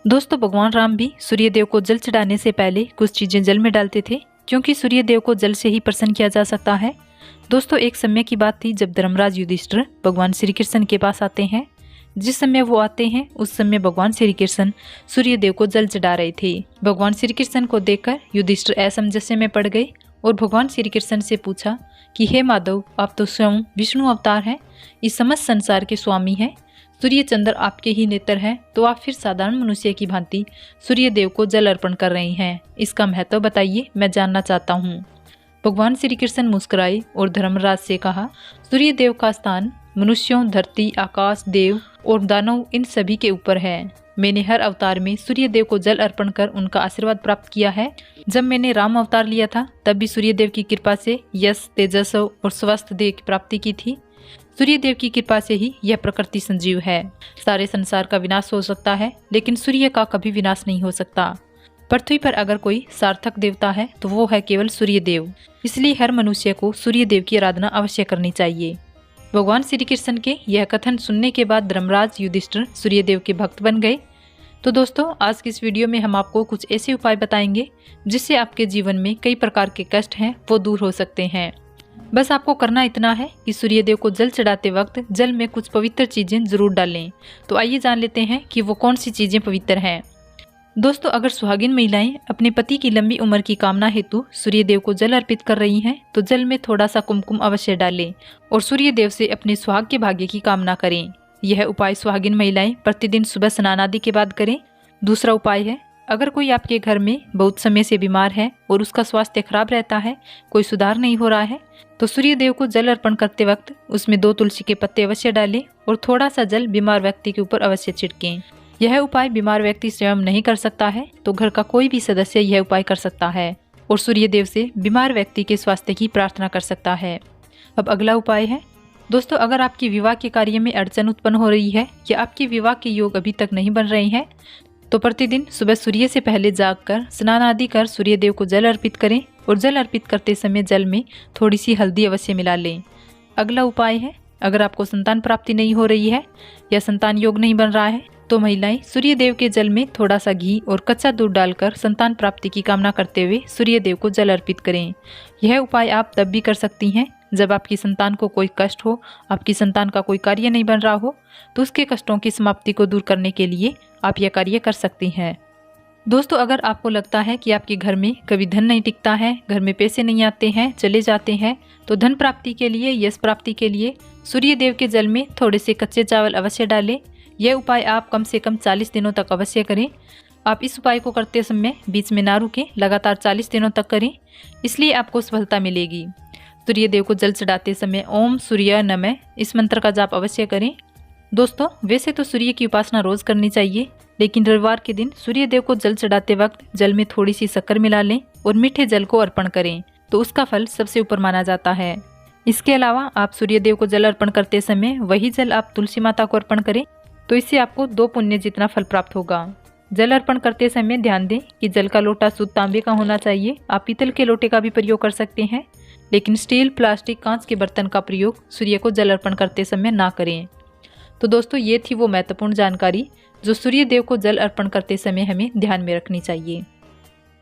दोस्तों भगवान राम भी सूर्य देव को जल चढ़ाने से पहले कुछ चीजें जल में डालते थे, क्योंकि सूर्य देव को जल से ही प्रसन्न किया जा सकता है। दोस्तों एक समय की बात थी जब धर्मराज युधिष्ठिर भगवान श्री कृष्ण के पास आते हैं। जिस समय वो आते हैं उस समय भगवान श्री कृष्ण सूर्य देव को जल चढ़ा रहे थे। भगवान श्री कृष्ण को देखकर युधिष्ठिर असमंजस में पड़ गए और भगवान श्री कृष्ण से पूछा कि हे माधव, आप तो स्वयं विष्णु अवतार हैं, इस समस्त संसार के स्वामी हैं, सूर्य चंद्र आपके ही नेत्र हैं, तो आप फिर साधारण मनुष्य की भांति सूर्य देव को जल अर्पण कर रहे हैं। इसका महत्व बताइए, मैं जानना चाहता हूँ। भगवान श्री कृष्ण मुस्कुराए और धर्मराज से कहा, सूर्य देव का स्थान मनुष्यों, धरती, आकाश, देव और दानव इन सभी के ऊपर है। मैंने हर अवतार में सूर्य देव को जल अर्पण कर उनका आशीर्वाद प्राप्त किया है। जब मैंने राम अवतार लिया था तब भी सूर्य देव की कृपा से यश, तेजस और स्वस्थ देह की प्राप्ति की थी। सूर्य देव की कृपा से ही यह प्रकृति संजीव है। सारे संसार का विनाश हो सकता है लेकिन सूर्य का कभी विनाश नहीं हो सकता। पृथ्वी पर अगर कोई सार्थक देवता है तो वो है केवल सूर्य देव। इसलिए हर मनुष्य को सूर्य देव की आराधना अवश्य करनी चाहिए। भगवान श्री कृष्ण के यह कथन सुनने के बाद धर्मराज युधिष्ठिर सूर्य देव के भक्त बन गए। तो दोस्तों आज की इस वीडियो में हम आपको कुछ ऐसे उपाय बताएंगे जिससे आपके जीवन में कई प्रकार के कष्ट हैं वो दूर हो सकते हैं। बस आपको करना इतना है कि सूर्य देव को जल चढ़ाते वक्त जल में कुछ पवित्र चीजें जरूर डालें। तो आइए जान लेते हैं कि वो कौन सी चीजें पवित्र हैं। दोस्तों अगर सुहागिन महिलाएं अपने पति की लंबी उम्र की कामना हेतु सूर्य देव को जल अर्पित कर रही हैं तो जल में थोड़ा सा कुमकुम अवश्य डालें और सूर्य देव से अपने सुहाग के भाग्य की कामना करें। यह उपाय सुहागिन महिलाएं प्रतिदिन सुबह स्नान आदि के बाद करें। दूसरा उपाय है, अगर कोई आपके घर में बहुत समय से बीमार है और उसका स्वास्थ्य खराब रहता है, कोई सुधार नहीं हो रहा है, तो सूर्य देव को जल अर्पण करते वक्त उसमें 2 तुलसी के पत्ते अवश्य डालें और थोड़ा सा जल बीमार व्यक्ति के ऊपर अवश्य छिड़कें। यह उपाय बीमार व्यक्ति स्वयं नहीं कर सकता है तो घर का कोई भी सदस्य यह उपाय कर सकता है और सूर्य देव से बीमार व्यक्ति के स्वास्थ्य की प्रार्थना कर सकता है। अब अगला उपाय है, दोस्तों अगर आपकी विवाह के कार्य में अड़चन उत्पन्न हो रही है या आपके विवाह के योग अभी तक नहीं बन रहे हैं तो प्रतिदिन सुबह सूर्य से पहले जागकर स्नान आदि कर सूर्य देव को जल अर्पित करें और जल अर्पित करते समय जल में थोड़ी सी हल्दी अवश्य मिला लें। अगला उपाय है, अगर आपको संतान प्राप्ति नहीं हो रही है या संतान योग नहीं बन रहा है तो महिलाएं सूर्य देव के जल में थोड़ा सा घी और कच्चा दूध डालकर संतान प्राप्ति की कामना करते हुए सूर्य देव को जल अर्पित करें। यह उपाय आप तब भी कर सकती हैं जब आपकी संतान को कोई कष्ट हो, आपकी संतान का कोई कार्य नहीं बन रहा हो, तो उसके कष्टों की समाप्ति को दूर करने के लिए आप यह कार्य कर सकती हैं। दोस्तों अगर आपको लगता है कि आपके घर में कभी धन नहीं टिकता है, घर में पैसे नहीं आते हैं, चले जाते हैं, तो धन प्राप्ति के लिए, यश प्राप्ति के लिए सूर्य देव के जल में थोड़े से कच्चे चावल अवश्य डालें। यह उपाय आप कम से कम 40 दिनों तक अवश्य करें। आप इस उपाय को करते समय बीच में ना रुकें, लगातार 40 दिनों तक करें, इसलिए आपको सफलता मिलेगी। सूर्य देव को जल चढ़ाते समय ओम सूर्य नमः इस मंत्र का जाप अवश्य करें। दोस्तों वैसे तो सूर्य की उपासना रोज करनी चाहिए, लेकिन रविवार के दिन सूर्य देव को जल चढ़ाते वक्त जल में थोड़ी सी शक्कर मिला लें और मीठे जल को अर्पण करें तो उसका फल सबसे ऊपर माना जाता है। इसके अलावा आप सूर्य देव को जल अर्पण करते समय वही जल आप तुलसी माता को अर्पण करें तो इससे आपको 2 पुण्य जितना फल प्राप्त होगा। जल अर्पण करते समय ध्यान दें कि जल का लोटा शुद्ध तांबे का होना चाहिए। आप पीतल के लोटे का भी प्रयोग कर सकते हैं, लेकिन स्टील, प्लास्टिक, कांच के बर्तन का प्रयोग सूर्य को जल अर्पण करते समय ना करें। तो दोस्तों ये थी वो महत्वपूर्ण जानकारी जो सूर्य देव को जल अर्पण करते समय हमें ध्यान में रखनी चाहिए।